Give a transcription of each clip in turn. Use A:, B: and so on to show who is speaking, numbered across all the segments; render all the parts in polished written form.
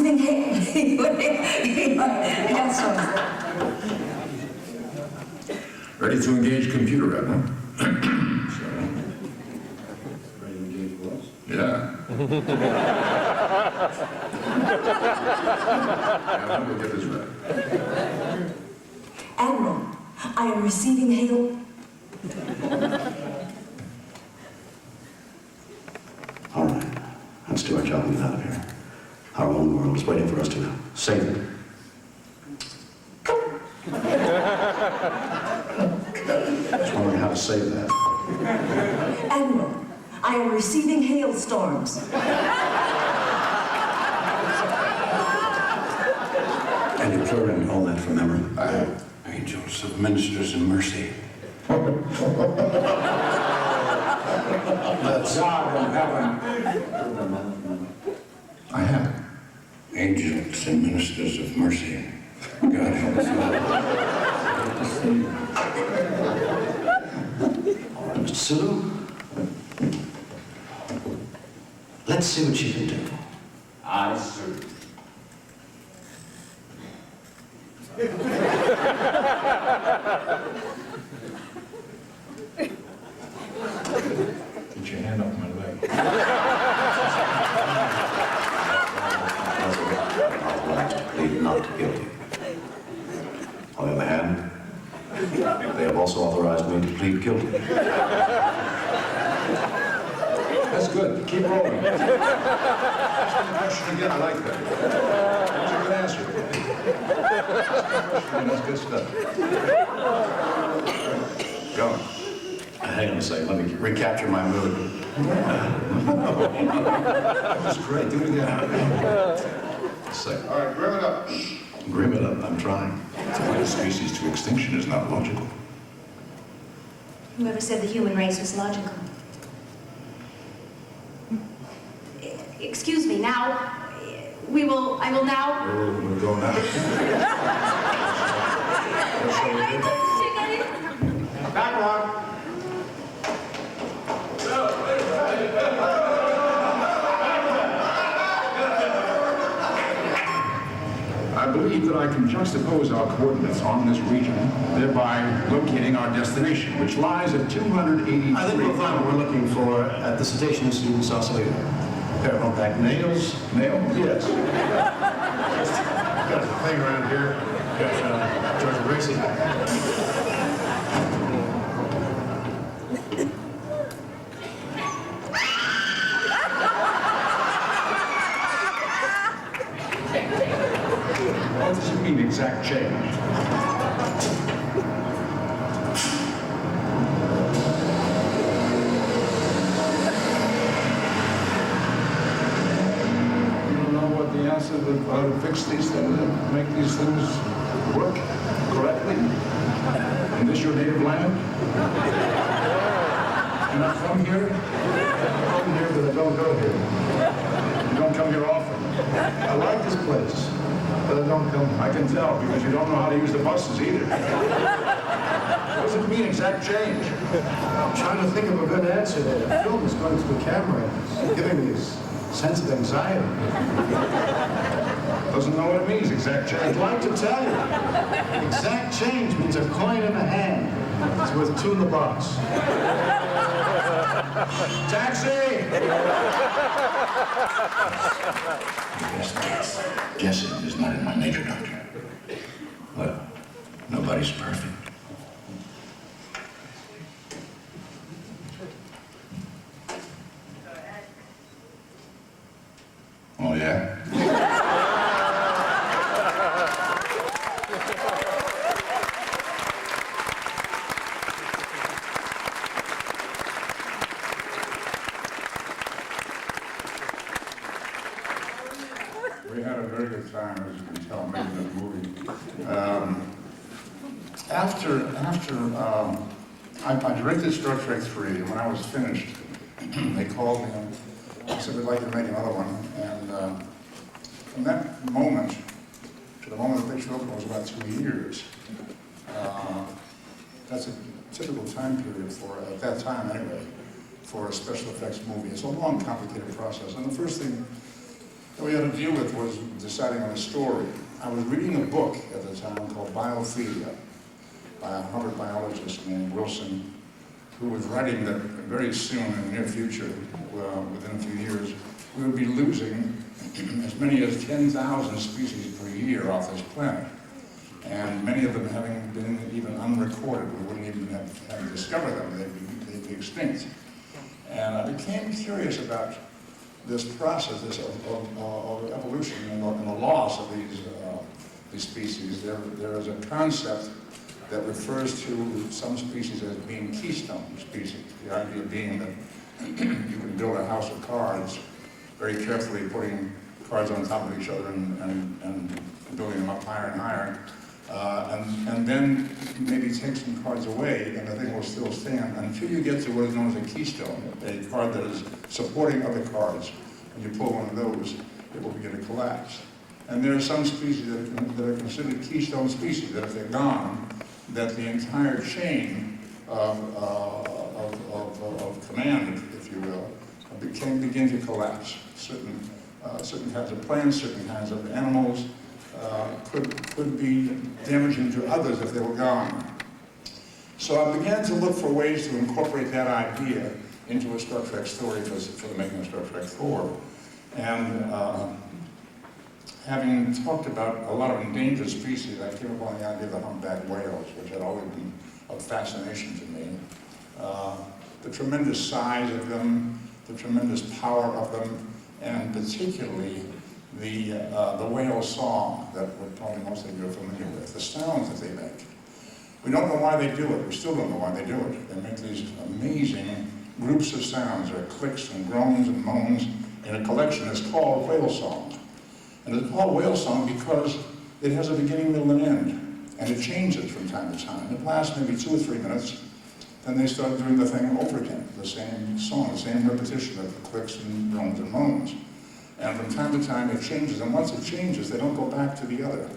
A: receiving hailstorms.
B: Ready to engage computer, Admiral?
C: Ready to engage what?
B: Yeah. Now, we'll get this right.
A: Admiral, I am receiving hail.
C: All right, let's do our job and get out of here. Our own world is waiting for us to save it. Just wondering how to save that.
A: Admiral, I am receiving hailstorms.
C: And you clearing all that from memory?
D: I have angels of ministers of mercy.
C: Let's...
B: God in heaven. I have.
D: Angels and ministers of mercy. God help us
C: All right, Mr. Sulu. Let's see what you can do.
D: Aye, sir.
B: Get your hand off my leg.
C: Plead not guilty. On the other hand, they have also authorized me to plead guilty.
B: That's good. Keep rolling. Ask me the question again. I like that. That's a good answer. That's good stuff. Go.
C: Hang on a second. Let me recapture my mood.
B: That was great. Do it again.
C: Second.
B: All right, grim it up.
C: Grim it up. I'm trying.
B: To put a species to extinction is not logical.
E: Whoever said the human race was logical? Excuse me, now, I will now...
B: We'll go now. Back on. I believe that I can juxtapose our coordinates on this region, thereby locating our destination, which lies at 283.
C: I think we'll find what we're looking for at the Cetacean Institute in Sausalito. Pair of humpback nails.
B: Nail?
C: Yes. Got a thing around here. Got George Gracie.
B: What does it mean, exact change? You don't know what the answer to how to fix these things, make these things work correctly? In this your native land? You're not from here? I come here, but I don't go here. You don't come here often. I like this place. But I don't come. I can tell because you don't know how to use the buses either. What does it mean, exact change?
C: I'm trying to think of a good answer there. The film is going to the camera and it's giving me this sense of anxiety.
B: Doesn't know what it means, exact
C: I'd
B: change.
C: like to tell you. Exact change means a coin in the hand. It's worth two in the box.
B: Taxi!
D: Guessing is not in my nature, Doctor. Well, nobody's perfect. Oh, yeah?
B: We had a very good time, as you can tell, making this movie. I directed Star Trek 3, and when I was finished, they called me and said, we'd like you to make another one. And from that moment to the moment the picture opened was about 2 years. That's a typical time period for, at that time anyway, for a special effects movie. It's a long, complicated process. And the first thing that we had to deal with was deciding on a story. I was reading a book at the time called Biophilia by a Harvard biologist named Wilson, who was writing that very soon in the near future, within a few years, we would be losing as many as 10,000 species per year off this planet. And many of them having been even unrecorded. We wouldn't even have discovered them. They'd be extinct. And I became curious about this process of evolution and the loss of these species. There is a concept that refers to some species as being keystone species. The idea being that you can build a house of cards very carefully, putting cards on top of each other and building them up higher and higher. And then maybe take some cards away and the thing will still stand until you get to what is known as a keystone, a card that is supporting other cards. When you pull one of those, it will begin to collapse. And there are some species that are considered keystone species, that if they're gone, that the entire chain of command, if you will, begin to collapse. Certain kinds of plants, certain kinds of animals could be damaging to others if they were gone. So I began to look for ways to incorporate that idea into a Star Trek story for the making of Star Trek 4. And having talked about a lot of endangered species, I came upon the idea of the humpback whales, which had always been of fascination to me. The tremendous size of them, the tremendous power of them, and particularly the whale song that probably most of you are familiar with, the sounds that they make. We don't know why they do it. We still don't know why they do it. They make these amazing groups of sounds. There are clicks and groans and moans in a collection that's called whale song. And it's called whale song because it has a beginning, middle, and end. And it changes from time to time. It lasts maybe 2 or 3 minutes. Then they start doing the thing over again, the same song, the same repetition of the clicks and groans and moans. And from time to time it changes. And once it changes, they don't go back to the other.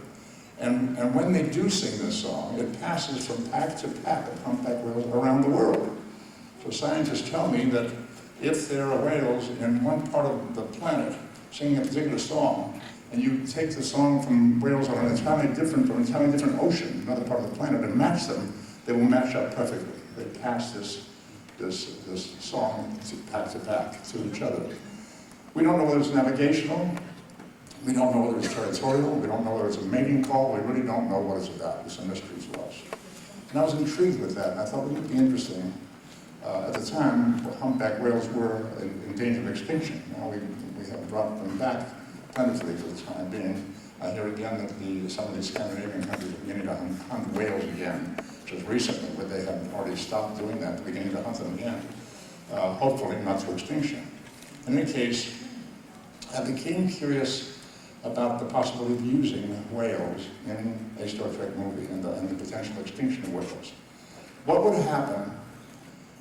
B: And when they do sing this song, it passes from pack to pack of humpback whales around the world. So scientists tell me that if there are whales in one part of the planet singing a particular song, and you take the song from whales on an entirely different ocean, another part of the planet, and match them, they will match up perfectly. They pass this song to pack to each other. We don't know whether it's navigational. We don't know whether it's territorial. We don't know whether it's a mating call. We really don't know what it's about. It's a mystery to us. And I was intrigued with that, and I thought it would be interesting. At the time, humpback whales were in danger of extinction. Now we have brought them back plentifully for the time being. I hear again that some of these Scandinavian countries are beginning to hunt whales again, just recently, where they have already stopped doing that, beginning to hunt them again, hopefully not to extinction. In any case, I became curious about the possibility of using whales in a Star Trek movie and the potential extinction of whales. What would happen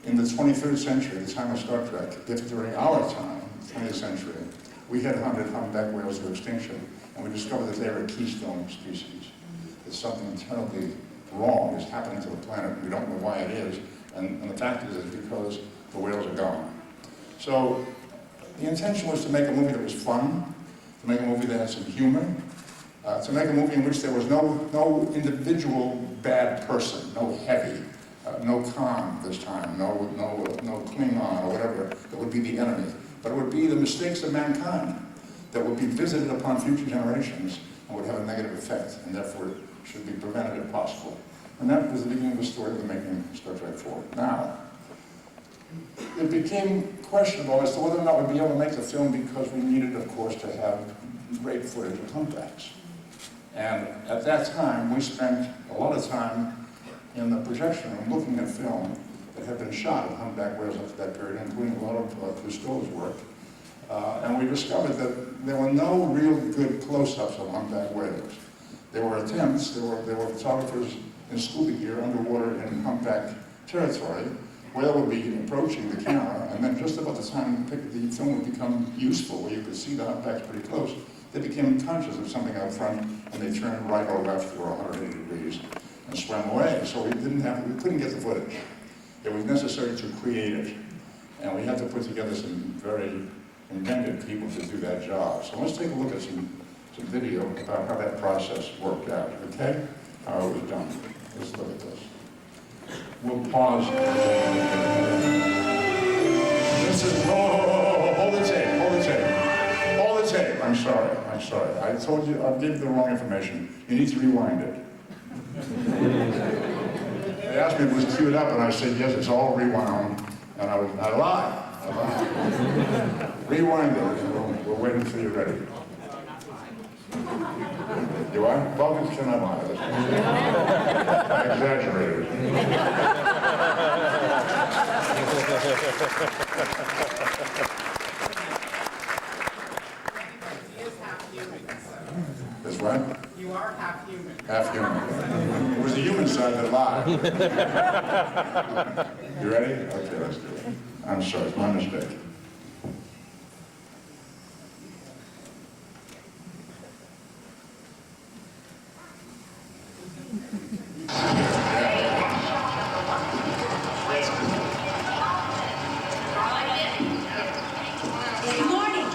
B: in the 23rd century, the time of Star Trek, if during our time, the 20th century, we had hunted humpback whales to extinction and we discovered that they were a keystone species? That something terribly wrong is happening to the planet and we don't know why it is, and the fact is it's because the whales are gone. So the intention was to make a movie that was fun, to make a movie that had some humor, to make a movie in which there was no individual bad person, no heavy, no Khan this time, no Klingon or whatever that would be the enemy, but it would be the mistakes of mankind that would be visited upon future generations and would have a negative effect, and therefore should be prevented if possible. And that was the beginning of the story of the making of Star Trek 4. Now, it became questionable as to whether or not we'd be able to make the film because we needed, of course, to have great footage of humpbacks. And at that time, we spent a lot of time in the projection room looking at film that had been shot of humpback whales up to that period, including a lot of Cousteau's work. And we discovered that there were no real good close-ups of humpback whales. There were attempts, there were photographers in scuba gear underwater in humpback territory, where they would be approaching the camera, and then just about the time the film would become useful, where you could see the humpbacks pretty close, they became conscious of something out front, and they turned right or left or 180 degrees and swam away. So we couldn't get the footage. It was necessary to create it, and we had to put together some very And you can't get people to do that job. So let's take a look at some video about how that process worked out, okay? How it was done. Let's look at this. We'll pause. This is, hold the tape, hold the tape. Hold the tape, I'm sorry. I told you, I gave you the wrong information. You need to rewind it. They asked me if it was queued up, and I said, yes, it's all rewound. And I lied. Rewind it. We're waiting until you're ready. Do I? Well, can I lie? I exaggerated. That's what?
F: You are half human.
B: Half human. It was the human side that lied. You ready? Okay, let's do it. I'm sorry, it's my mistake.
G: Good morning.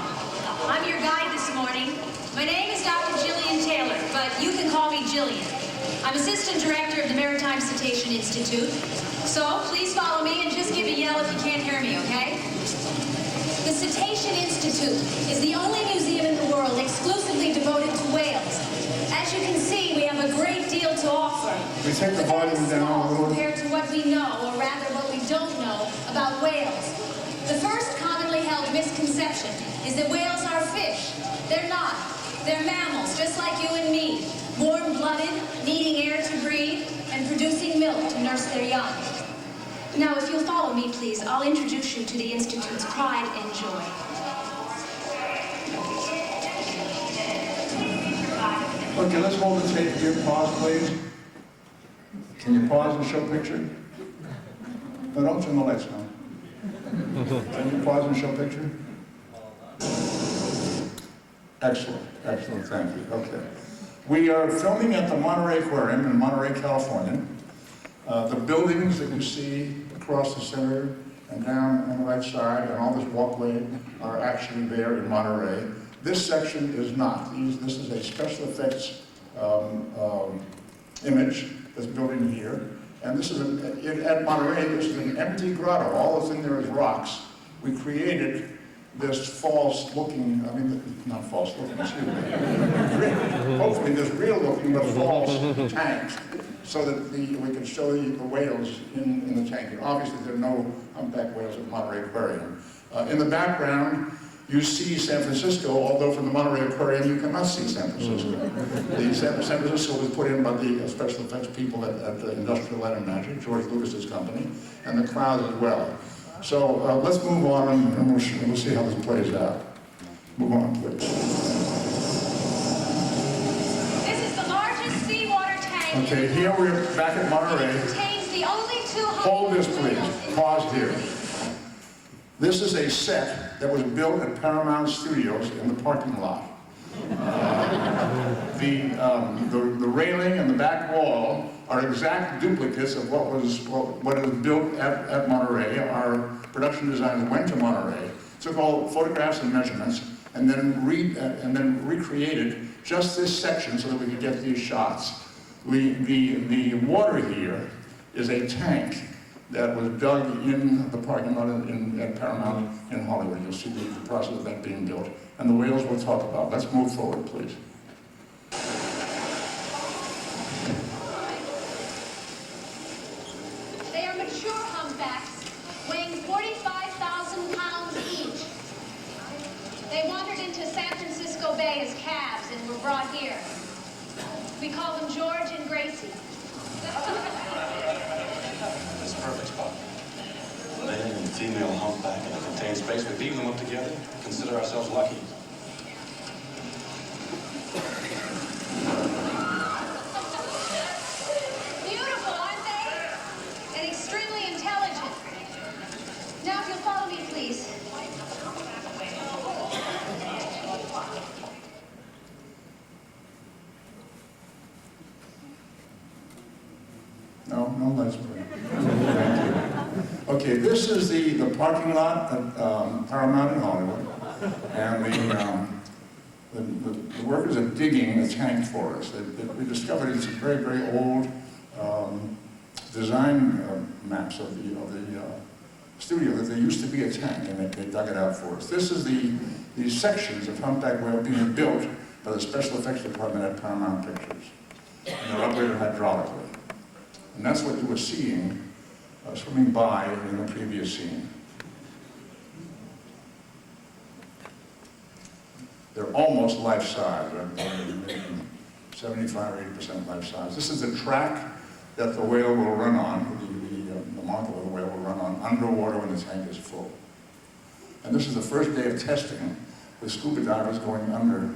G: I'm your guide this morning. My name is Dr. Jillian Taylor, but you can call me Jillian. I'm Assistant Director of the Maritime Cetacean Institute. So please follow me and just give a yell if you can't hear me, okay? The Cetacean Institute is the only museum in the world exclusively devoted to whales. As you can see, we have a great deal to offer.
B: We take the
G: But that is
B: volume down a
G: small
B: little.
G: compared to what we know, or rather what we don't know, about whales. The first commonly held misconception is that whales are fish. They're not. They're mammals, just like you and me. Warm-blooded, needing air to breathe, and producing milk to nurse their young. Now, if you'll follow me, please, I'll introduce you to the Institute's pride and joy.
B: Okay, let's hold the tape here. Pause, please. Can you pause and show picture? No, don't turn the lights on. Can you pause and show picture? Excellent, excellent, thank you. Okay. We are filming at the Monterey Aquarium in Monterey, California. The buildings that you see across the center and down on the right side and all this walkway are actually there in Monterey. This section is not. This is a special effects image that's built in here. And this is, at Monterey, this is an empty grotto. All that's in there is rocks. We created this false-looking, not false-looking, excuse me. Hopefully this real-looking but false tanks, so that we can show you the whales in the tank. And obviously there are no humpback whales at Monterey Aquarium. In the background, you see San Francisco, although from the Monterey Aquarium you cannot see San Francisco. San Francisco was put in by the special effects people at the Industrial Light and Magic, George Lucas's company, and the clouds as well. So let's move on and we'll see how this plays out. Move on, please.
G: This is the largest seawater tank.
B: Okay, here we're back at Monterey.
G: It contains the only two
B: Hold this, please. Pause here. This is a set that was built at Paramount Studios in the parking lot. The railing and the back wall are exact duplicates of what is built at Monterey. Our production designers went to Monterey, took all photographs and measurements, and then recreated just this section so that we could get these shots. The water here is a tank that was dug in the parking lot at Paramount in Hollywood. You'll see the process of that being built. And the whales we'll talk about. Let's move forward, please.
G: They are mature humpbacks, weighing 45,000 pounds each. They wandered into San Francisco Bay as calves and were brought here. We call them George and Gracie.
H: That's a perfect spot. Male and female humpback in a contained space. We beam them up together. Consider ourselves lucky.
G: Beautiful, aren't they? And extremely intelligent. Now, if you'll follow me, please.
B: No lights burning. Thank you. Okay, this is the parking lot at Paramount in Hollywood. And the workers are digging the tank for us. We discovered it's a very, very old design maps of the studio that there used to be a tank, and they dug it out for us. This is these sections of humpback whale being built by the special effects department at Paramount Pictures. And they're operated hydraulically. And that's what you were seeing swimming by in the previous scene. They're almost life-size, 75 or 80% life-size. This is the track that the whale will run on, the manta of the whale will run on underwater when the tank is full. And this is the first day of testing with scuba divers going under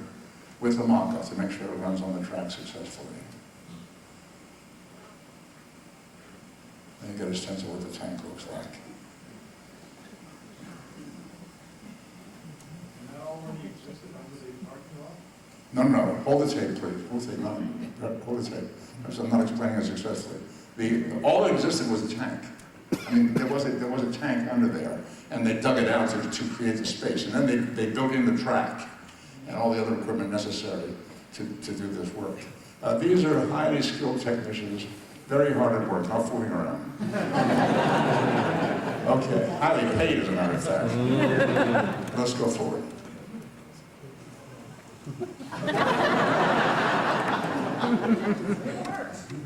B: with the manta to make sure it runs on the track successfully. And you get a sense of what the tank looks like. No, hold the tape, please. Hold the tape. I'm not explaining it successfully. All that existed was a tank. I mean, there was a tank under there, and they dug it out to create the space. And then they built in the track and all the other equipment necessary to do this work. These are highly skilled technicians, very hard at work, not fooling around. Okay, highly paid as a matter of fact. Let's go forward.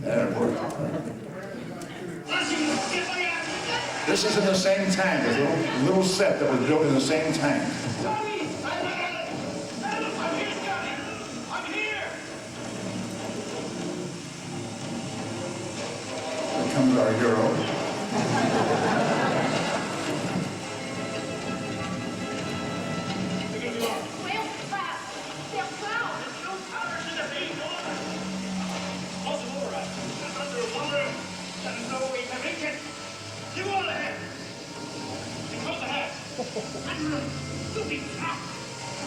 B: Yeah, it worked. This is in the same tank, a little set that was built in the same tank. Here comes our hero.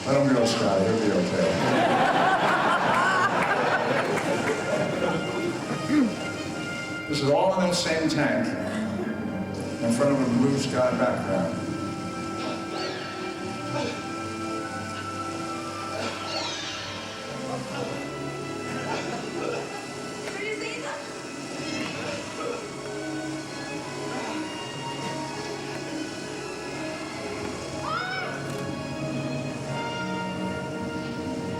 B: Let him go, Scott. He'll be okay. This is all in that same tank, in front of a blue sky background.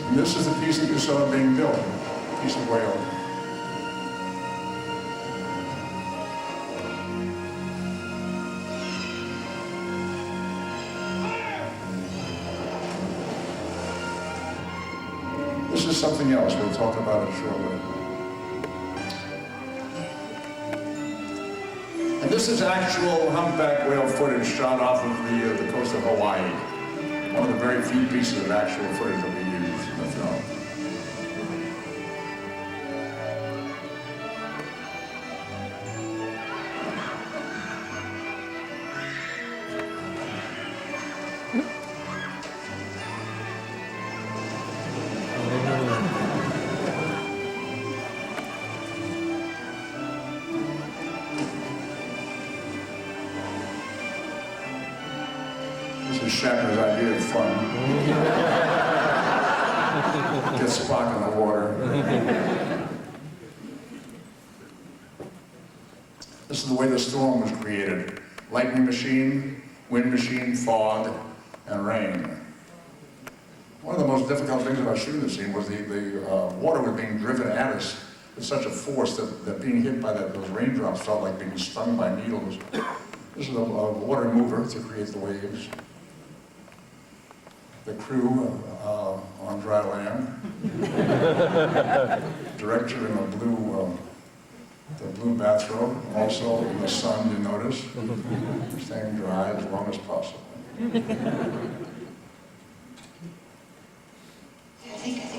B: And this is the piece that you saw being built, a piece of whale. This is something else. We'll talk about it shortly. And this is actual humpback whale footage shot off of the coast of Hawaii. One of the very few pieces of actual footage that we use in the film. This is Shatner's idea of fun. Get Spock in the water. This is the way the storm was created. Lightning machine, wind machine, fog, and rain. One of the most difficult things about shooting the scene was the water was being driven at us with such a force that being hit by those raindrops felt like being stung by needles. This is a water mover to create the waves. The crew on dry land. Director in the blue bathrobe, also in the sun, you notice, staying dry as long as possible.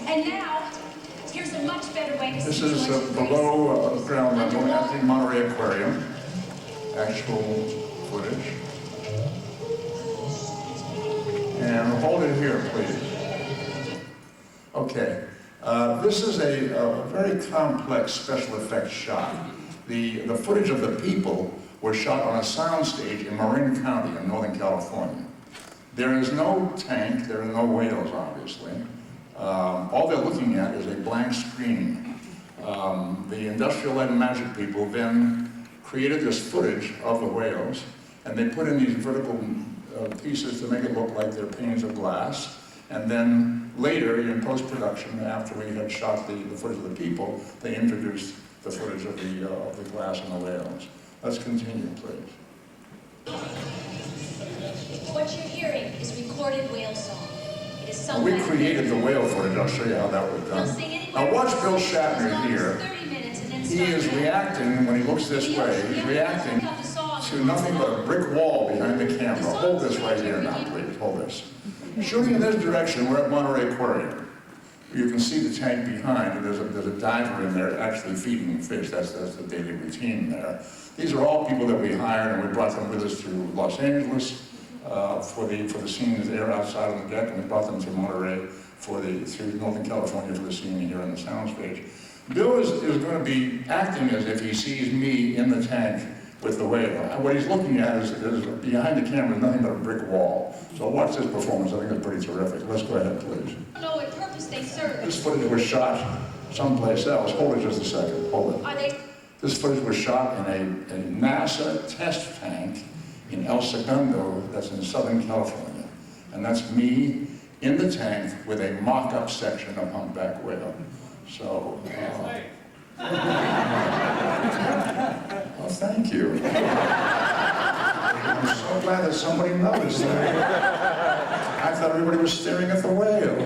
G: And now, here's a much better way to
B: This is below ground level at the Monterey Aquarium. Actual footage. And hold it here, please. Okay. This is a very complex special effects shot. The footage of the people were shot on a soundstage in Marin County in Northern California. There is no tank, there are no whales, obviously. All they're looking at is a blank screen. The industrial and magic people then created this footage of the whales, and they put in these vertical pieces to make it look like they're panes of glass. And then later, in post-production, after we had shot the footage of the people, they introduced the footage of the glass and the whales. Let's continue, please.
G: What you're hearing is recorded whale song. It is sung
B: We
G: by
B: created the whale footage. I'll show you how that was
G: They'll
B: done.
G: sing anywhere
B: Now watch
G: from
B: Bill
G: 30
B: Shatner
G: as long as
B: here.
G: 30 minutes and then
B: He
G: start
B: is
G: again.
B: reacting, when he looks this way, he's reacting to nothing but a brick wall behind the camera. Hold this right here now, please. Hold this. Shooting in this direction, we're at Monterey Aquarium. You can see the tank behind, and there's a diver in there actually feeding fish. That's the daily routine there. These are all people that we hired, and we brought them with us to Los Angeles for the scenes there outside on the deck, and we brought them to Monterey through Northern California for the scene here on the soundstage. Bill is going to be acting as if he sees me in the tank with the whale. What he's looking at is behind the camera is nothing but a brick wall. So watch this performance. I think it's pretty terrific. Let's go ahead, please.
G: I don't know what purpose they serve.
B: This footage was shot someplace else. Hold it just a second. Hold it.
G: Are they?
B: This footage was shot in a NASA test tank in El Segundo, that's in Southern California. And that's me in the tank with a mock-up section of humpback whale. So, well, thank you. I'm so glad that somebody noticed. I thought everybody was staring at the whale.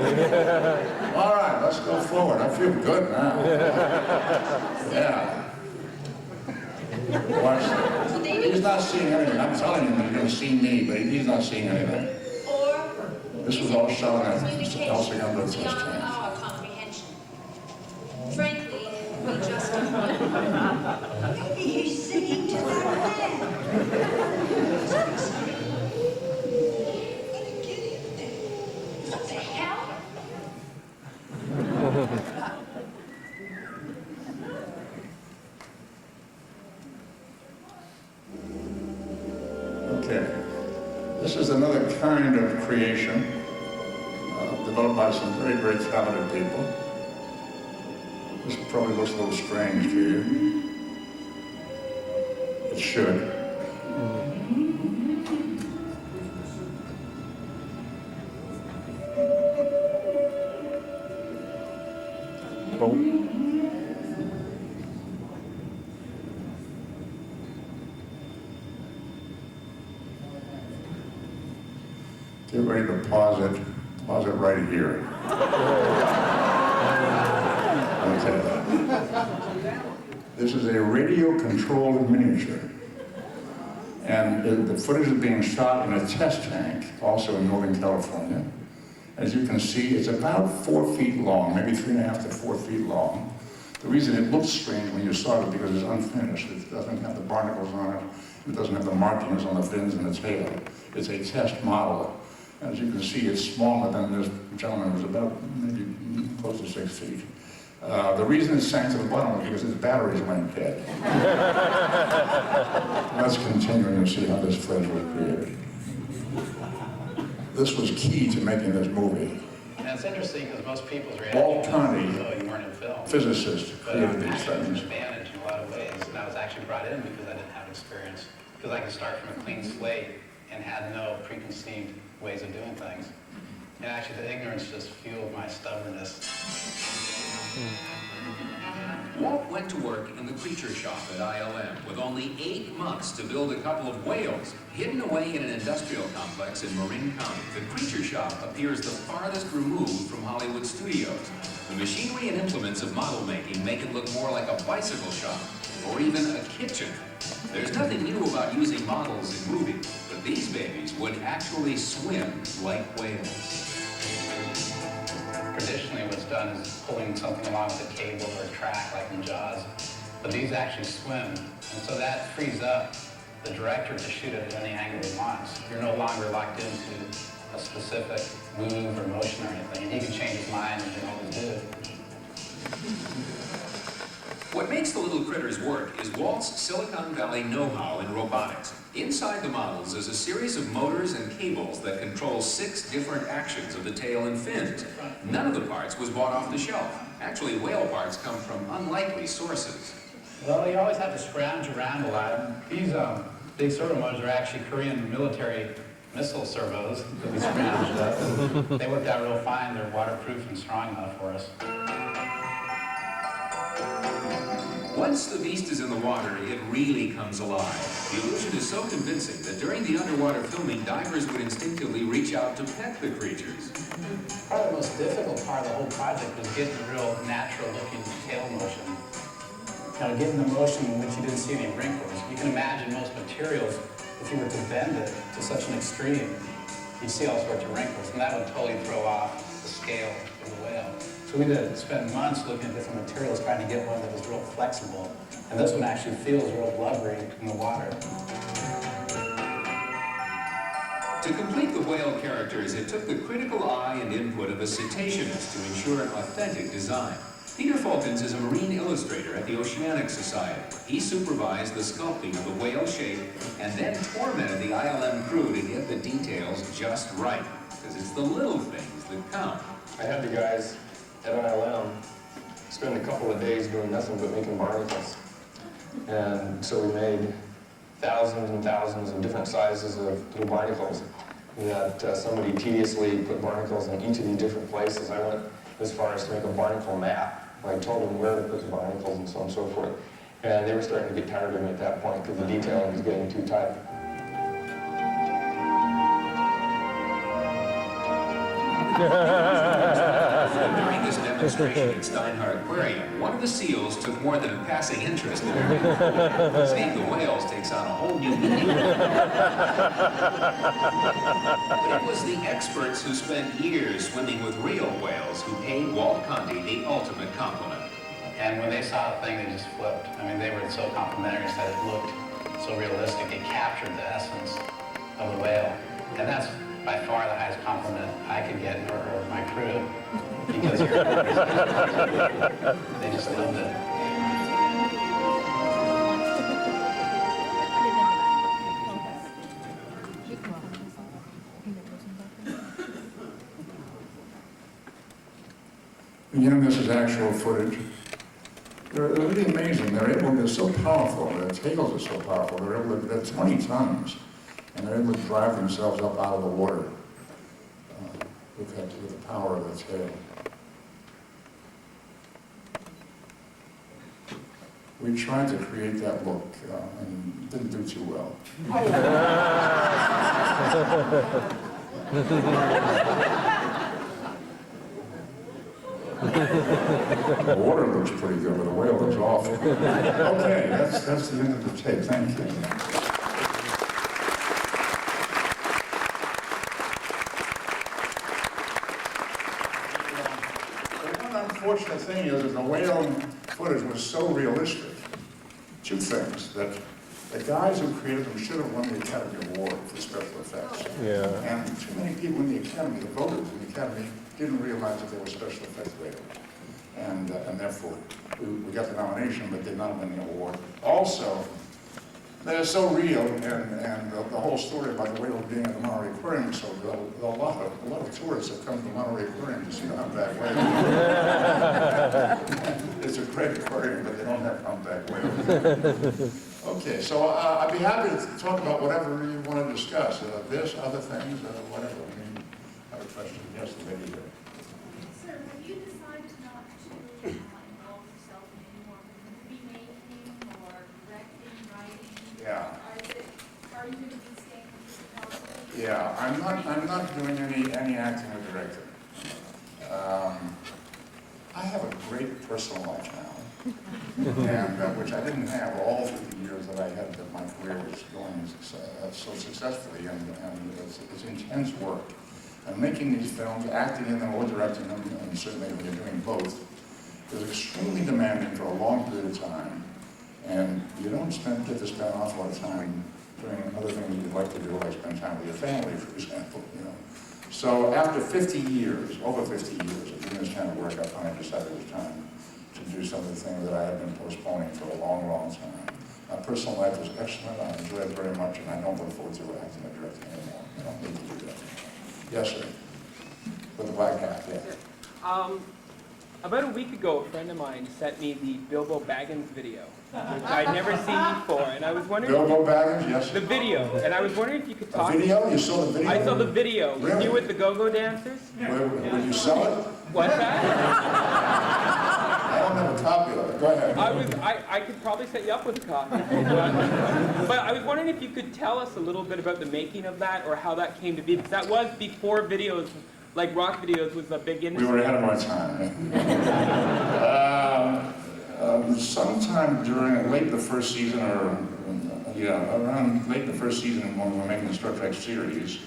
B: All right, let's go forward. I feel good now. Yeah. Watch that. He's not seeing anything. I'm telling him he's going to see me, but he's not seeing anything.
G: Or
B: This was all shot on a El Segundo test
G: beyond
B: tank.
G: our comprehension. Frankly, we just
A: Maybe he's singing to that man.
G: What the hell?
B: Okay. This is another kind of creation developed by some very, very talented people. This probably looks a little strange to you. It should. Get ready to pause it right here. Okay. This is a radio-controlled miniature. And the footage is being shot in a test tank, also in Northern California. As you can see, it's about 4 feet long, maybe 3.5 to 4 feet long. The reason it looks strange when you saw it because it's unfinished. It doesn't have the barnacles on it. It doesn't have the markings on the fins and the tail. It's a test model. As you can see, it's smaller than this gentleman, who's about maybe close to 6 feet. The reason it sank to the bottom was because his batteries went dead. Let's continue and see how this footage was created. This was key to making this movie.
F: And it's interesting because most people's reaction
B: Walt
F: is,
B: Carney,
F: oh, you weren't in film.
B: physicist,
F: But
B: created these
F: actually, it's an
B: things.
F: advantage in a lot of ways. And I was actually brought in because I didn't have experience. Because I could start from a clean slate and had no preconceived ways of doing things. And actually, the ignorance just fueled my stubbornness.
I: Walt went to work in the creature shop at ILM with only 8 months to build a couple of whales hidden away in an industrial complex in Marin County. The creature shop appears the farthest removed from Hollywood studios. The machinery and implements of model making make it look more like a bicycle shop or even a kitchen. There's nothing new about using models in movies, but these babies would actually swim like whales.
F: Traditionally, what's done is pulling something along with a cable or a track, like in Jaws. But these actually swim, and so that frees up the director to shoot it at any angle he wants. You're no longer locked into a specific move or motion or anything, and he can change his mind and he can always do.
I: What makes the little critters work is Walt's Silicon Valley know-how in robotics. Inside the models is a series of motors and cables that control 6 different actions of the tail and fins. None of the parts was bought off the shelf. Actually, whale parts come from unlikely sources.
F: Well, you always have to scrounge around a lot. These big servo motors are actually Korean military missile servos that we scrounged up. They worked out real fine. They're waterproof and strong enough for us.
I: Once the beast is in the water, it really comes alive. The illusion is so convincing that during the underwater filming, divers would instinctively reach out to pet the creatures.
F: Probably the most difficult part of the whole project was getting a real natural-looking tail motion. You know, getting the motion in which you didn't see any wrinkles. You can imagine most materials, if you were to bend it to such an extreme, you'd see all sorts of wrinkles, and that would totally throw off the scale of the whale. So we had to spend months looking at different materials trying to get one that was real flexible. And this one actually feels real blubbery in the water.
I: To complete the whale characters, it took the critical eye and input of a cetaceanist to ensure an authentic design. Peter Fulkins is a marine illustrator at the Oceanic Society. He supervised the sculpting of the whale shape and then tormented the ILM crew to get the details just right. Because it's the little things that count.
J: I had the guys at ILM spend a couple of days doing nothing but making barnacles. And so we made thousands and thousands of different sizes of little barnacles that somebody tediously put barnacles in each of these different places. I went as far as to make a barnacle map. I told them where to put the barnacles and so on and so forth. And they were starting to get tired of me at that point because the detailing was getting too tight.
I: During this demonstration at Steinhardt Aquarium, one of the seals took more than a passing interest in everything. Seeing the whales takes on a whole new meaning. But it was the experts who spent years swimming with real whales who paid Walt Conte the ultimate compliment.
F: And when they saw the thing, they just flipped. I mean, they were so complimentary that it looked so realistic. It captured the essence of the whale. And that's by far the highest compliment I could get, or my crew, because they just loved it.
B: Again, this is actual footage. They're really amazing. They're so powerful. Their tails are so powerful. They're 20 tons. And they're able to drive themselves up out of the water with the power of the tail. We tried to create that look and didn't do too well. The water looks pretty good, but the whale looks awful. Okay, that's the end of the tape. Thank you. The unfortunate thing is that the whale footage was so realistic. Two things, that the guys who created them should have won the Academy Award for special effects. Yeah. And too many people in the Academy, the voters in the Academy, didn't realize that they were special effects raters. And therefore, we got the nomination, but did not win the award. Also, they're so real, and the whole story about the whale being at the Monterey Aquarium is so real. A lot of tourists have come to the Monterey Aquarium to see the humpback whale. It's a great aquarium, but they don't have humpback whales. Okay, so I'd be happy to talk about whatever you want to discuss. This, other things, whatever. I mean, I have a question. Yes, the lady here.
K: Sir, have you decided not to involve yourself in any more remaking or directing, writing?
B: Yeah.
K: Are you going to be staying with the council?
B: Yeah, I'm not doing any acting or directing. I have a great personal life now, and which I didn't have all through the years that I had that my career was going so successfully, and it's intense work. And making these films, acting in them or directing them, and certainly when you're doing both, is extremely demanding for a long period of time. And you don't get to spend an awful lot of time doing other things that you'd like to do, like spend time with your family, for example. So after 50 years, over 50 years of doing this kind of work, I finally decided it was time to do some of the things that I had been postponing for a long, long time. My personal life was excellent. I enjoy it very much, and I don't look forward to acting or directing anymore. I don't need to do that. Yes, sir. With the black hat, yeah.
L: About a week ago, a friend of mine sent me the Bilbo Baggins video, which I'd never seen before, and I was wondering...
B: Bilbo Baggins, yes.
L: The video, and I was wondering if you could talk...
B: A video? You saw the video?
L: I saw the video.
B: Really?
L: Was you with the go-go dancers?
B: Would you sell it?
L: What's that?
B: I don't have a copy of it. Go ahead.
L: I could probably set you up with a copy. But I was wondering if you could tell us a little bit about the making of that, or how that came to be, because that was before videos, like rock videos, was a big industry.
B: We were ahead of our time. Sometime during late the first season, or around late the first season when we were making the Star Trek series,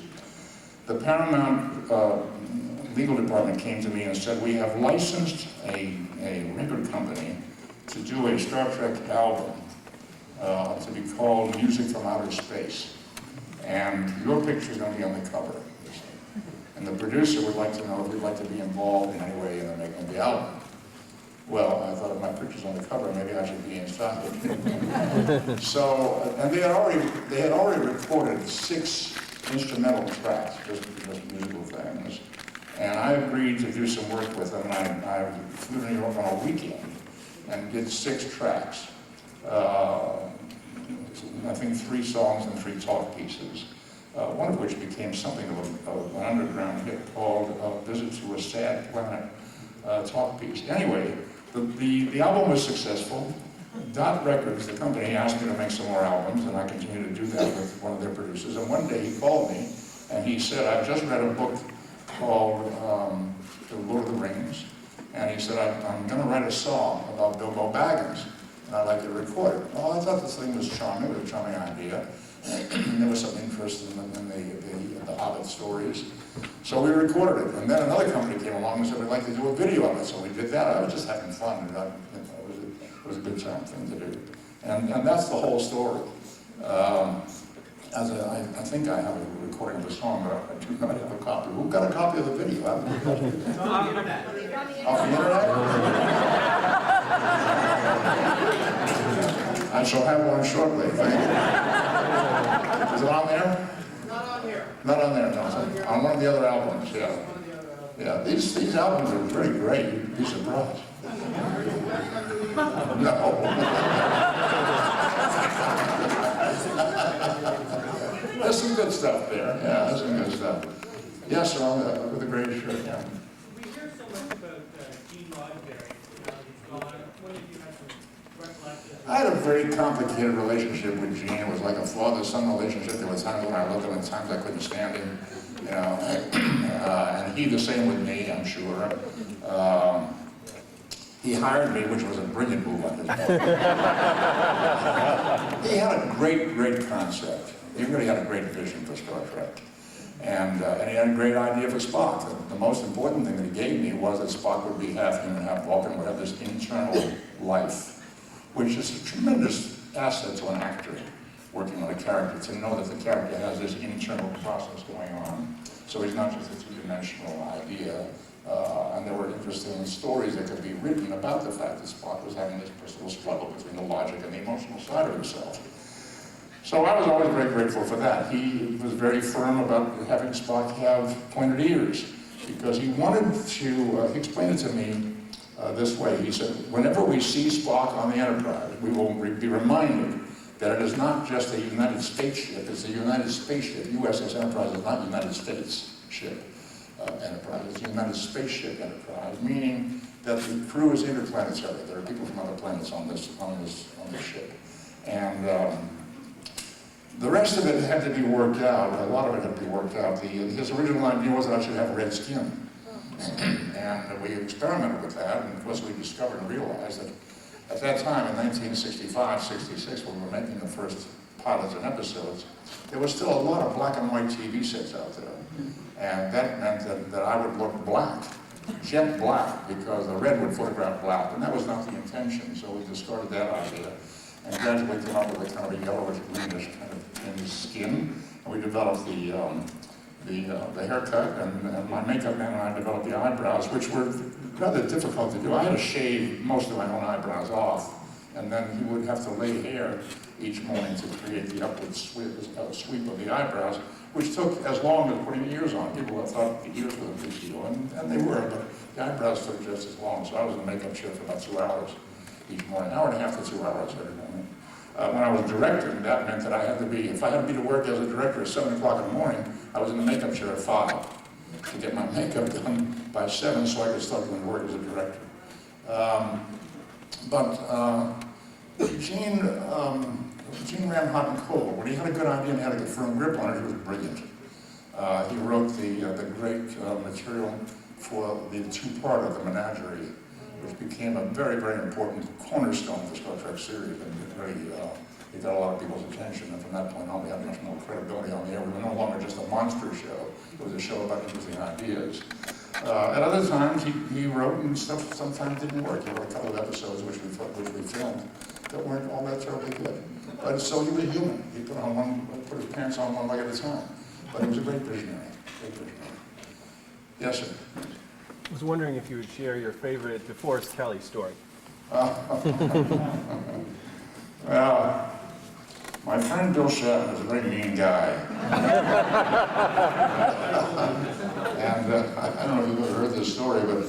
B: the Paramount legal department came to me and said, we have licensed a record company to do a Star Trek album to be called Music from Outer Space. And your picture is going to be on the cover. And the producer would like to know if we'd like to be involved in any way in the making of the album. Well, I thought if my picture's on the cover, maybe I should be inside. So, and they had already recorded 6 instrumental tracks, just musical things. And I agreed to do some work with them, and I flew to New York on a weekend and did 6 tracks. I think 3 songs and 3 talk pieces. One of which became something of an underground hit called Visit to a Sad Planet talk piece. Anyway, the album was successful. Dot Records, the company, asked me to make some more albums, and I continued to do that with one of their producers. And one day he called me, and he said, I've just read a book called The Lord of the Rings, and he said, I'm going to write a song about Bilbo Baggins, and I'd like to record it. Well, I thought this thing was charming. It was a charming idea. There was some interest in the Hobbit stories. So we recorded it, and then another company came along and said, we'd like to do a video of it, so we did that. I was just having fun, and it was a good time thing to do. And that's the whole story. I think I have a recording of the song, but I do not have a copy. Who got a copy of the video? Off the internet. Off the internet? I shall have one shortly. Is it on there?
M: Not on here.
B: Not on there, no. On one of the other albums, yeah. Yeah, these albums are pretty great. You'd be surprised. No. There's some good stuff there. Yeah, there's some good stuff. Yes, sir, with a great shirt, yeah.
M: We hear so much about Gene Roddenberry. He's gone. What did you have to reflect?
B: I had a very complicated relationship with Gene. It was like a father-son relationship. There were times when I loved him and times I couldn't stand him. You know, and he the same with me, I'm sure. He hired me, which was a brilliant move on his part. He had a great concept. He really had a great vision for Star Trek. And he had a great idea for Spock. The most important thing that he gave me was that Spock would be half human, half Vulcan, would have this internal life, which is a tremendous asset to an actor working on a character, to know that the character has this internal process going on. So he's not just a two-dimensional idea. And there were interesting stories that could be written about the fact that Spock was having this personal struggle between the logic and the emotional side of himself. So I was always very grateful for that. He was very firm about having Spock have pointed ears, because he wanted to, he explained it to me this way. He said, whenever we see Spock on the Enterprise, we will be reminded that it is not just a United States ship, it's a United Space ship. USS Enterprise is not United States ship Enterprise, it's a United Spaceship Enterprise, meaning that the crew is interplanetary. There are people from other planets on this ship. And the rest of it had to be worked out. A lot of it had to be worked out. His original idea was that I should have red skin. And we experimented with that, and of course we discovered and realized that at that time, in 1965, 66, when we were making the first pilots and episodes, there was still a lot of black and white TV sets out there. And that meant that I would look black, jet black, because the red would photograph black, and that was not the intention, so we discarded that idea. And gradually came up with a kind of a yellowish, greenish kind of skin. And we developed the
N: the haircut, and my makeup man and I developed the eyebrows, which were rather difficult to do. I had to shave most of my own eyebrows off, and then he would have to lay hair each morning to create the upward sweep of the eyebrows, which took as long as putting the ears on. People thought the ears were a big deal, and they were, but the eyebrows took just as long. So I was in the makeup chair for about 2 hours each morning, hour and a half to 2 hours every morning. When I was directing, that meant that I had to be, if I had to be to work as a director at 7 o'clock in the morning, I was in the makeup chair at 5 to get my makeup done by 7 so I could start doing work as a director. Gene ran hot and cold. When he had a good idea and had a good firm grip on it, he was brilliant. He wrote the great material for the 2-part of the Menagerie, which became a very, very important cornerstone of the Star Trek series. And it got a lot of people's attention, and from that point on, we had much more credibility on the air. We were no longer just a monster show. It was a show about interesting ideas. At other times, he wrote, and stuff sometimes didn't work. He wrote a couple of episodes which we filmed that weren't all that terribly good. But so he was human. He put his pants on one leg at a time. But he was a great visionary. Yes, sir.
O: I was wondering if you would share your favorite DeForest Kelley story.
N: Well, my friend Bill Shatner is a very mean guy. And I don't know if you've ever heard this story, but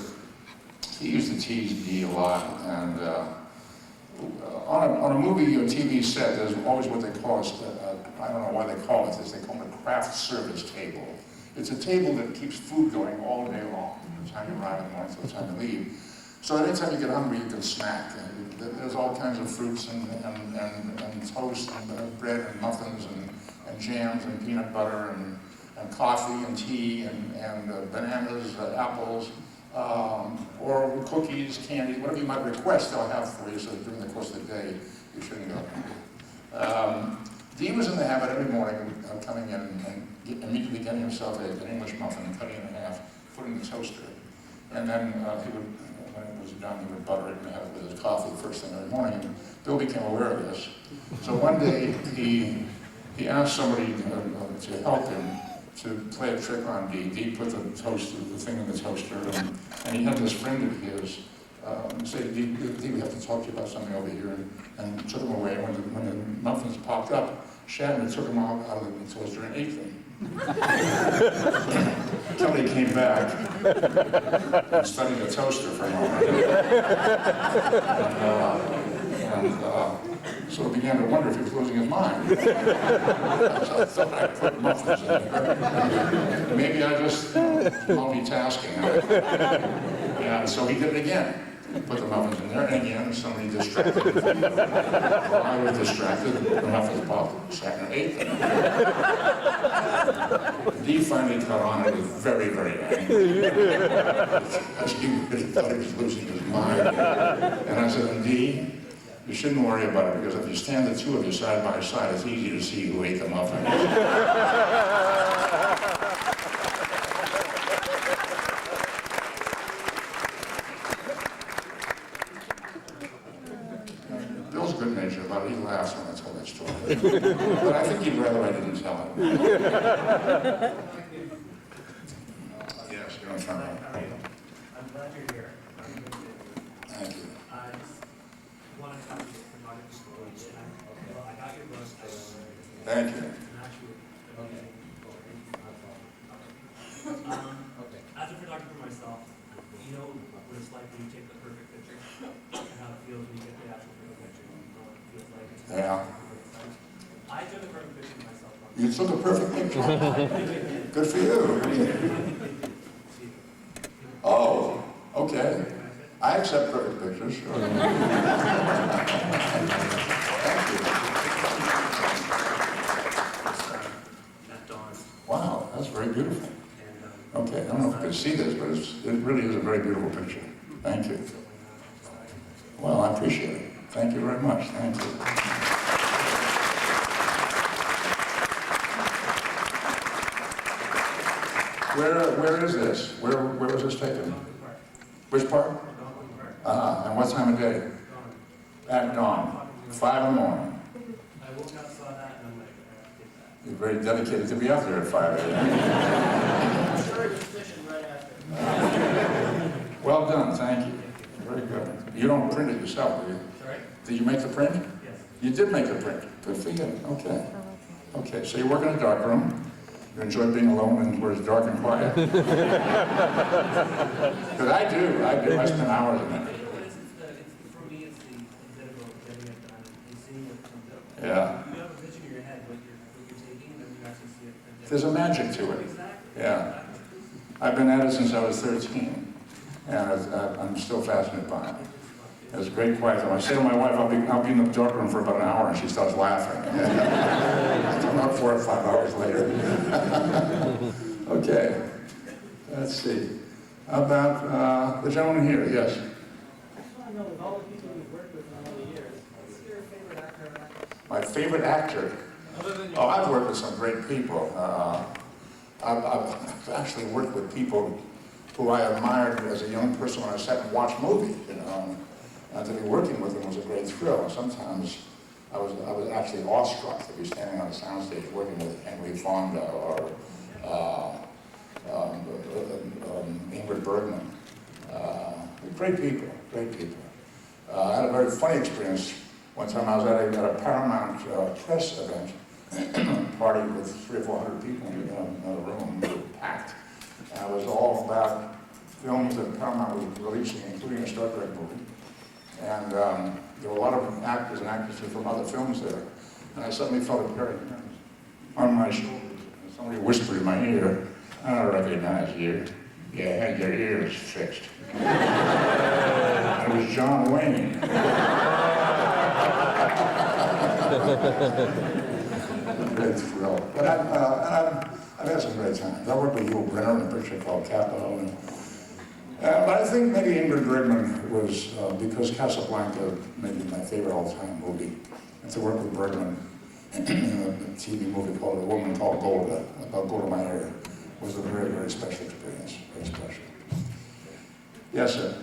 N: he used to tease Dee a lot. And on a movie or TV set, there's always what they call, I don't know why they call it this, they call it a craft service table. It's a table that keeps food going all day long, from the time you arrive in the morning to the time you leave. So anytime you get hungry, you can snack. There's all kinds of fruits and toast and bread and muffins and jams and peanut butter and coffee and tea and bananas, apples, or cookies, candy, whatever you might request, they'll have for you, so during the course of the day, you shouldn't go hungry. Dee was in the habit every morning of coming in and immediately getting himself an English muffin and cutting it in half, putting it in the toaster, and then he would, when it was done, he would butter it and have it with his coffee first thing every morning, and Bill became aware of this. So one day, he asked somebody to help him to play a trick on Dee. Dee put the thing in the toaster, and he had this friend of his say, Dee, we have to talk to you about something over here, and took him away. When the muffins popped up, Shatner took them out of the toaster and ate them. Kelly came back and studied the toaster for a moment. And sort of began to wonder if he was losing his mind. So I thought I put muffins in there. Maybe I just multitasking. And so he did it again. Put the muffins in there, and again, somebody distracted him. While I was distracted, the muffins popped. Shatner ate them. Dee finally caught on and was very, very angry. Because he really thought he was losing his mind. And I said, Dee, you shouldn't worry about it, because if you stand the two of you side by side, it's easy to see who ate the muffins. Bill's good natured about it. He laughs when I tell that story. But I think he'd rather I didn't tell it. Yes, you're on front row.
M: I'm glad you're here.
N: Thank you.
M: I just want to come to the photography school. Well, I got your book.
N: Thank you.
M: As a photographer myself, you know what it's like when you take the perfect picture and how it feels when you get the actual perfect picture. You know what it feels like.
N: Yeah.
M: I took a perfect picture of myself.
N: You took a perfect picture. Good for you. Oh, okay. I accept perfect pictures, sure. Thank you. Wow, that's very beautiful. Okay, I don't know if you can see this, but it really is a very beautiful picture. Thank you. Well, I appreciate it. Thank you very much. Thank you. Where is this? Where was this taken? Which part? And what time of day? At dawn. 5 in the morning.
M: I woke up, saw that, and I'm like,
N: You're very dedicated to be out there at 5 a.m.
P: I'm sure you're fishing right after.
N: Well done, thank you. Very good. You don't print it yourself, do you?
M: Sorry?
N: Did you make the print?
M: Yes.
N: You did make the print. Good for you. Okay. Okay, so you work in a dark room. You enjoy being alone and where it's dark and quiet? Because I do. I spend hours in it.
M: For me, it's the bit about getting it done and seeing what comes out.
N: Yeah.
M: You have a vision in your head, what you're taking, and then you actually see it.
N: There's a magic to it. Yeah. I've been at it since I was 13, and I'm still fascinated by it. It's great quiet. I say to my wife, I'll be in the dark room for about an hour, and she starts laughing. I'm out 4 or 5 hours later. Okay. Let's see. How about the gentleman here? Yes.
P: I just want to know, with all the people you've worked with in all the years, what's your favorite actor or actress?
N: My favorite actor? Oh, I've worked with some great people. I've actually worked with people who I admired as a young person when I sat and watched movies, you know. And to be working with them was a great thrill. Sometimes I was actually awestruck to be standing on a soundstage working with Henry Fonda or Ingrid Bergman. Great people, great people. I had a very funny experience. One time I was at a Paramount press event, party with 300 or 400 people in another room, we were packed. And it was all about films that Paramount was releasing, including a Star Trek movie. And there were a lot of actors and actresses from other films there. And I suddenly felt a pair of hands on my shoulders. And somebody whispered in my ear, "I don't recognize you. You had your ears fixed." And it was John Wayne. Great thrill. But I've had some great times. I worked with Yul Brynner in a picture called Capo. But I think maybe Ingrid Bergman was, because Casablanca may be my favorite all-time movie, and to work with Bergman in a TV movie called A Woman Called Golda, about Golda Meir, was a very, very special experience, very special. Yes, sir?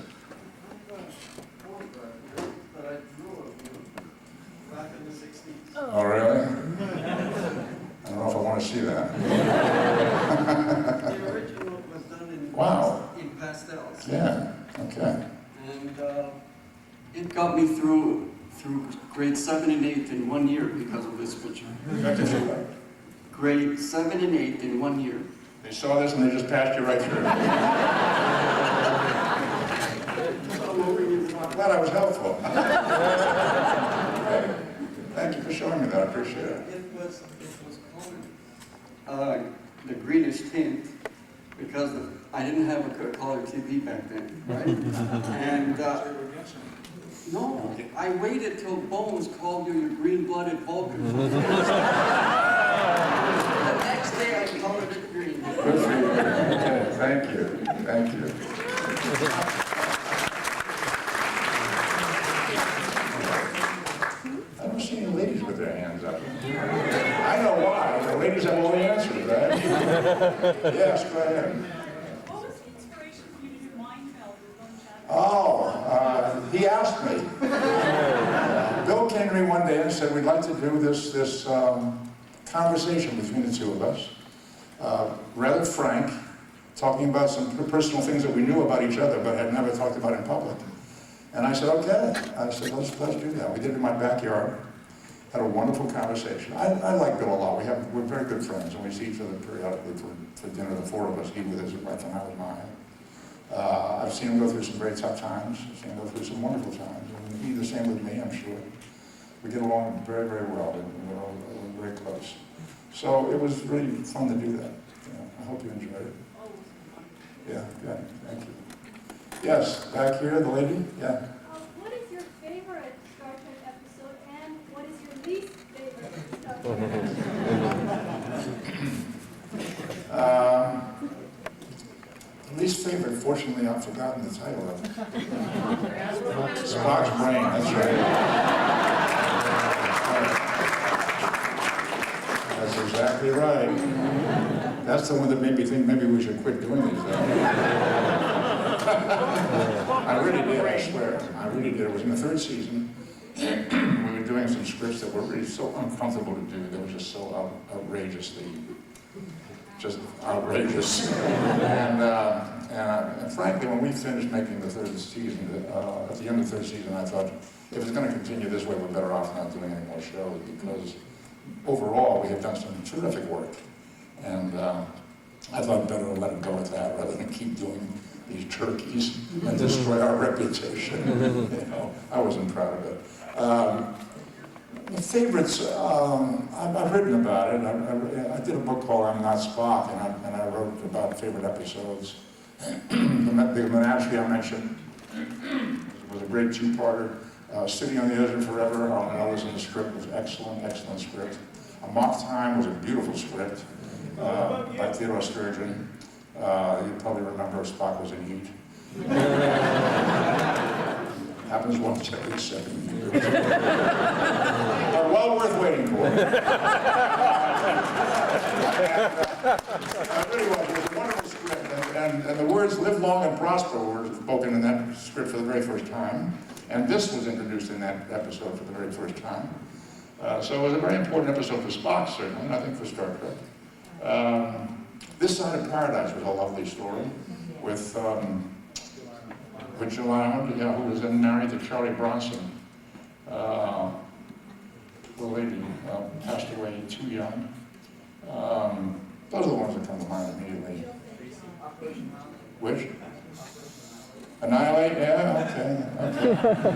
P: But I drew of you back in the 60s.
N: Oh, really? I don't know if I want to see that.
P: The original was done in, in pastels.
N: Yeah, okay.
P: And it got me through grade 7 and 8 in 1 year because of this picture. Grade 7 and 8 in 1 year.
N: They saw this and they just passed you right through. I'm glad I was helpful. Okay. Thank you for showing me that. I appreciate it.
P: It was colored the greenish tint because I didn't have a color TV back then, right? And no, I waited till Bones called you your green-blooded Vulcan. The next day I colored it green.
N: Good for you. Okay, thank you. Thank you. I don't see any ladies with their hands up. I know why. The ladies have all the answers, right? Yes, go ahead.
K: What was the inspiration for you to do mind meld with Lone Shadow?
N: Oh, he asked me. Bill came to me one day and said, "We'd like to do this conversation between the two of us, rather frank, talking about some personal things that we knew about each other but had never talked about in public." And I said, "Okay." I said, let's do that. We did it in my backyard. Had a wonderful conversation. I like Bill a lot. We're very good friends, and we see each other periodically for dinner. The four of us, he with his wife and I with mine. I've seen him go through some very tough times. I've seen him go through some wonderful times. And he's the same with me, I'm sure. We get along very, very well, and we're very close. So it was really fun to do that. I hope you enjoyed it. Yeah, good. Thank you. Yes, back here, the lady. Yeah.
K: What is your favorite Star Trek episode, and what is your least favorite Star Trek episode?
N: Least favorite, fortunately, I've forgotten the title of it. Spock's Brain, that's right. That's exactly right. That's the one that made me think maybe we should quit doing these things. I really did, I swear. I really did. It was in the 3rd season, we were doing some scripts that were really so uncomfortable to do. They were just so outrageously, just outrageous. And frankly, when we finished making the third season, at the end of the third season, I thought, if it's going to continue this way, we're better off not doing any more shows, because overall, we have done some terrific work. And I thought better to let it go at that rather than keep doing these turkeys and destroy our reputation. You know, I wasn't proud of it. The favorites, I've written about it. I did a book called I'm Not Spock, and I wrote about favorite episodes. The Menagerie I mentioned was a great two-parter. City on the Edge of Forever, Others in the script was excellent, excellent script. A Mock Time was a beautiful script by Theodore Sturgeon. You probably remember Spock was in heat. Happens once every 7 years. But well worth waiting for. Really was. It was a wonderful script. And the words "live long and prosper" were spoken in that script for the very first time. And this was introduced in that episode for the very first time. So it was a very important episode for Spock, certainly, and I think for Star Trek. This Side of Paradise was a lovely story with Joanne, who was then married to Charlie Bronson. The lady passed away too young. Those are the ones that come to mind immediately. Which? Annihilate? Yeah, okay.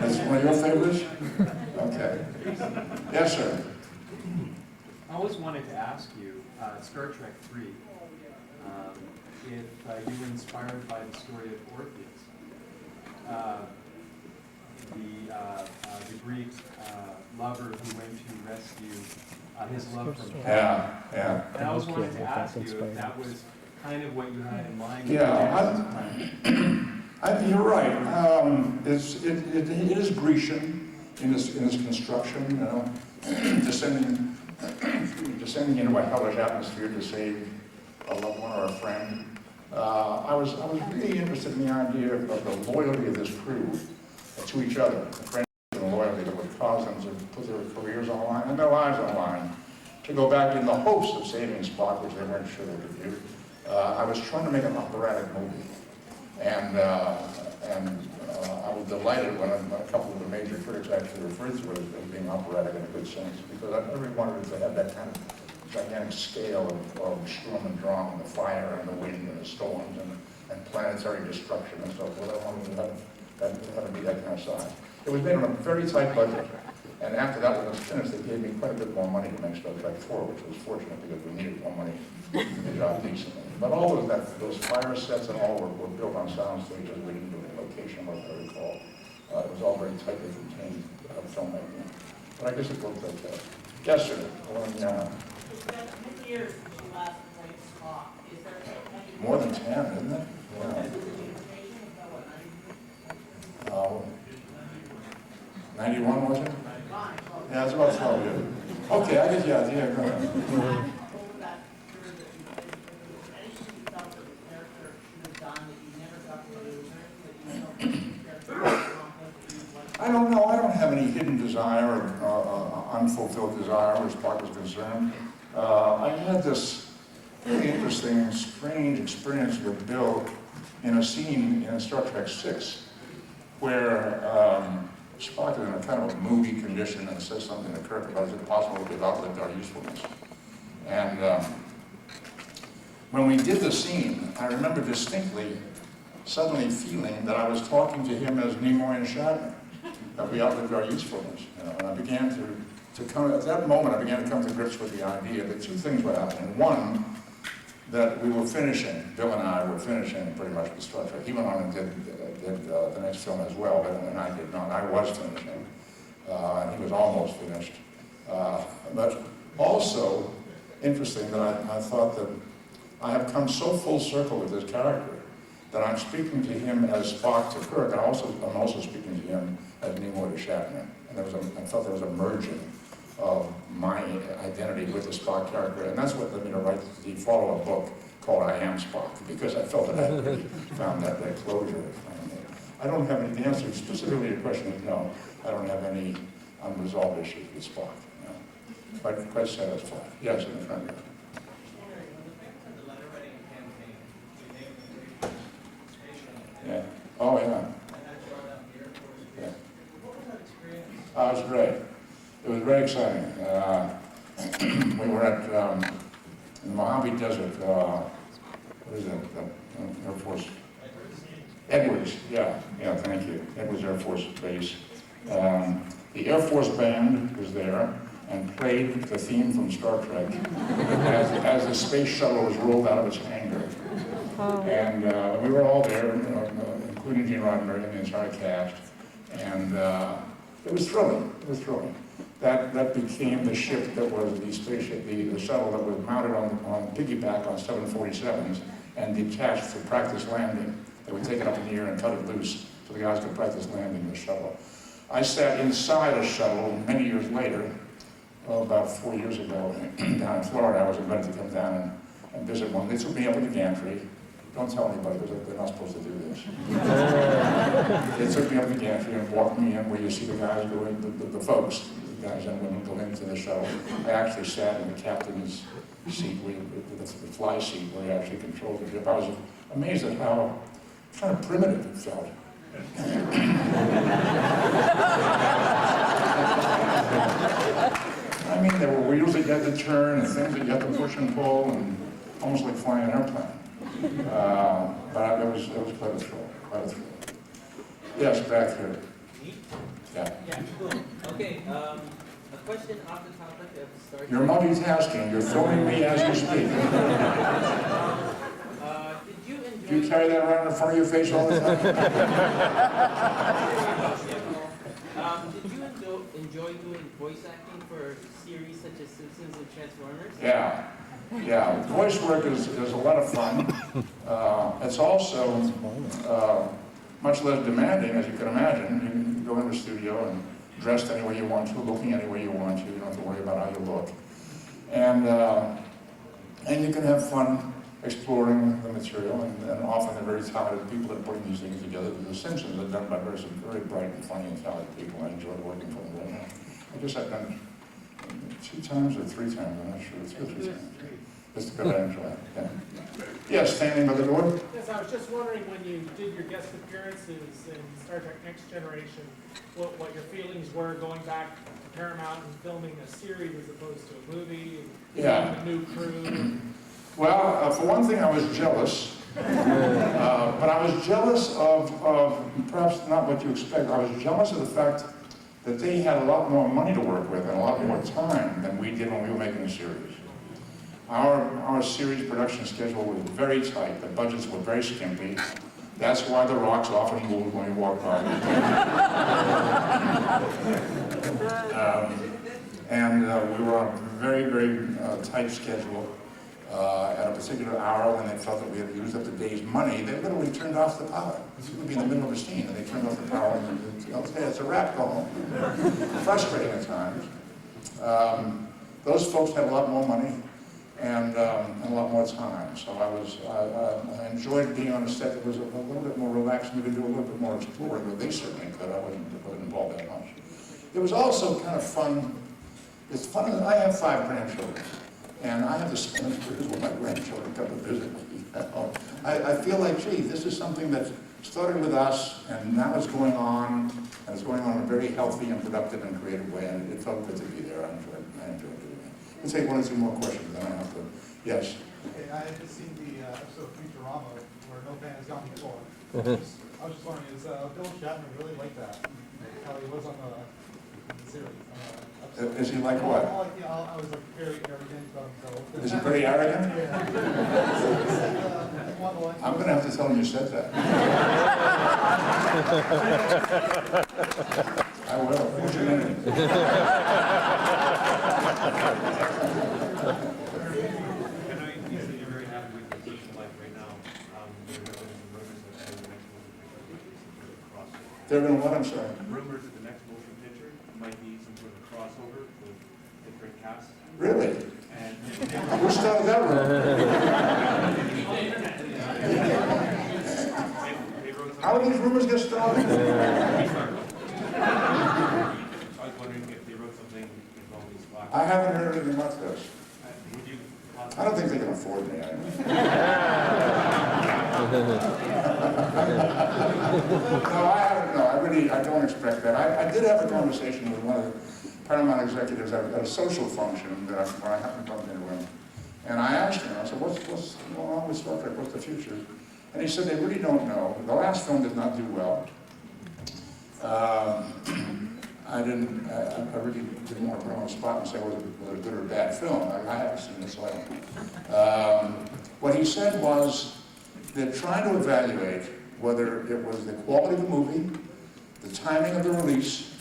N: That's one of your favorites? Okay. Yes, sir.
O: I always wanted to ask you, Star Trek 3, if you were inspired by the story of Orpheus, the Greek lover who went to rescue his love from hell.
N: Yeah.
O: And I always wanted to ask you if that was kind of what you had in mind.
N: You're right. It is Grecian in its construction, you know, descending into a hellish atmosphere to save a loved one or a friend. I was really interested in the idea of the loyalty of this crew to each other, the friendship and loyalty that would cause them to put their careers on the line and their lives on the line, to go back in the hopes of saving Spock, which they weren't sure they could do. I was trying to make an operatic movie. And I was delighted when a couple of the major critics actually referred to it as being operatic in a good sense, because I really wanted it to have that kind of gigantic scale of Sturm und Drang, and the fire and the wind and the storms and planetary destruction and so forth. I wanted to have it be that kind of size. It was made on a very tight budget, and after that one was finished, they gave me quite a bit more money to make Star Trek 4, which was fortunate because we needed more money to do the job decently. But all of those fire sets and all were built on sound stages. We didn't do any location work, I recall. It was all very tightly contained filmmaking. But I guess it looked okay. Yes, sir.
Q: Years since you last played Spock. Is there
N: more than 10, isn't it? Yeah. 91, was it? Yeah, it's about 12 years. Okay, I get the idea. Go ahead. I don't know. I don't have any hidden desire or unfulfilled desire as Spock was concerned. I had this really interesting, strange experience with Bill in a scene in Star Trek 6 where Spock is in a kind of a moody condition and says something to Kirk about, is it possible we've outlived our usefulness? And when we did the scene, I remember distinctly suddenly feeling that I was talking to him as Nimoy and Shatner, that we outlived our usefulness. You know? And I began to come, at that moment, I began to come to grips with the idea that two things were happening. One, that we were finishing, Bill and I were finishing pretty much with Star Trek. He went on and did the next film as well, and I did not. I was finishing, and he was almost finished. But also, interesting that I thought that I have come so full circle with this character that I'm speaking to him as Spock to Kirk, and I'm also speaking to him as Nimoy to Shatner. And I felt there was a merging of my identity with the Spock character, and that's what led me to write the follow-up book called I Am Spock, because I felt that I had really found that closure. I don't have any, the answer specifically to your question is no. I don't have any unresolved issues with Spock. You know. Quite satisfied. Yes, in the front row. Yeah. Oh, yeah. Yeah. Oh, it was great. It was very exciting. We were at in the Mojave Desert. What is that? Air Force. Edwards. Yeah. Thank you. Edwards Air Force Base. The Air Force Band was there and played the theme from Star Trek as the space shuttle was rolled out of its hangar. And we were all there, including Gene Roddenberry and the entire cast. And it was thrilling. It was thrilling. That became the ship that was the spaceship, the shuttle that was mounted on piggyback on 747s and detached for practice landing. They would take it up in the air and cut it loose so the guys could practice landing the shuttle. I sat inside a shuttle many years later, about 4 years ago, down in Florida. I was invited to come down and visit one. They took me up in the gantry. Don't tell anybody, because they're not supposed to do this. They took me up in the gantry and walked me in where you see the guys go in, the folks, the guys and women go into the shuttle. I actually sat in the captain's seat, the fly seat, where he actually controlled the ship. I was amazed at how kind of primitive it felt. I mean, there were wheels that you had to turn and things that you had to push and pull, and almost like flying an airplane. But it was quite a thrill, quite a thrill. Yes, back here. Yeah.
R: Okay, a question off the topic of Star Trek.
N: You're multitasking. You're filming me as you speak. Do you carry that around in front of your face all the time?
R: Did you enjoy doing voice acting for series such as Simpsons and Transformers?
N: Yeah. Voice work is a lot of fun. It's also much less demanding, as you can imagine. You can go in the studio and dressed any way you want to, looking any way you want to. You don't have to worry about how you look. And you can have fun exploring the material, and often they're very talented people that are putting these things together. The Simpsons are done by some very bright and funny and talented people. I enjoy working for them right now. I guess I've done 2 times or 3 times, I'm not sure. 2 or 3 times. Just because I enjoy it. Yeah. Yes, standing by the door.
S: Yes, I was just wondering when you did your guest appearances in Star Trek Next Generation, what your feelings were going back to Paramount and filming a series as opposed to a movie, and a new crew.
N: Well, for one thing, I was jealous. But I was jealous of perhaps not what you expect. I was jealous of the fact that they had a lot more money to work with and a lot more time than we did when we were making the series. Our series production schedule was very tight. The budgets were very skimpy. That's why the rocks often moved when we walked by. We were on a very, very tight schedule. At a particular hour, when they felt that we had used up the day's money, they literally turned off the power. This would be in the middle of a scene, and they turned off the power and okay, it's a wrap, go home. Frustrating at times. Those folks had a lot more money and a lot more time, so I enjoyed being on a set that was a little bit more relaxed, and we could do a little bit more exploring, but they certainly could. I wasn't involved that much. It was also kind of fun. It's fun that I have 5 grandchildren. And I have to spend years with my grandchildren come to visit me. I feel like, gee, this is something that started with us, and now it's going on, and it's going on in a very healthy and productive and creative way, and it felt good to be there. I enjoyed doing it. Let's take 1 or 2 more questions, then I have to. Yes?
T: Okay, I had just seen the episode of Futurama where no fan has gone before. I was just wondering, is Bill Shatner really like that? How he was on the series?
N: Is he like what?
T: I was like very arrogant about himself.
N: Is he pretty arrogant?
T: Yeah.
N: I'm going to have to tell him you said that. I will. What's your name? They're going to what? I'm sorry.
O: Rumors that the next motion picture might be some sort of crossover with different casts.
N: Really?
O: And
N: who started that rumor? How do these rumors get started?
O: I was wondering if
N: I haven't heard anything about this. I don't think they can afford me. No, I haven't. No, I don't expect that. I did have a conversation with one of the Paramount executives at a social function where I happened to bump into him. And I asked him, I said, what's going on with Star Trek? What's the future? And he said, they really don't know. The last film did not do well. I really didn't want to put him on the spot and say was it a good or bad film. I haven't seen it, so I don't. What he said was they're trying to evaluate whether it was the quality of the movie, the timing of the release,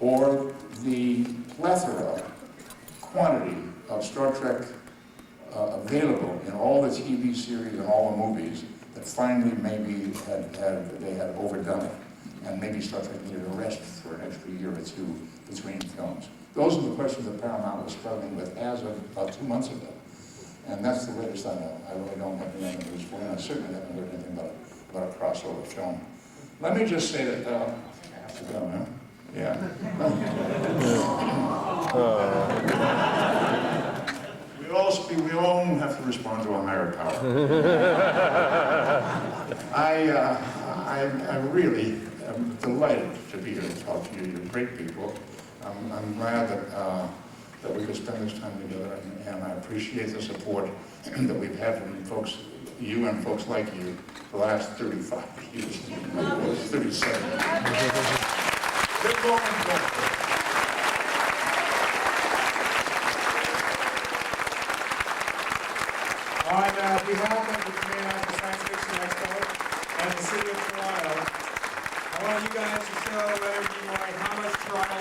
N: or the plethora, quantity of Star Trek available in all the TV series and all the movies that finally maybe they had overdone it. And maybe Star Trek needed a rest for an extra year or two between films. Those are the questions that Paramount was struggling with as of about 2 months ago. And that's the latest I know. I really don't have any other news for you. I certainly haven't heard anything about a crossover film. Let me just say that, I have to go now. Yeah. We all have to respond to a higher power. I really am delighted to be here to talk to you. You're great people. I'm glad that we could spend this time together, and I appreciate the support that we've had from folks, you and folks like you, for the last 35 years, 37 years. Good morning,
U: On behalf of the Command of the Science Fiction Expo and the City of Toronto, I want you guys to show Leonard Nimoy how much Toronto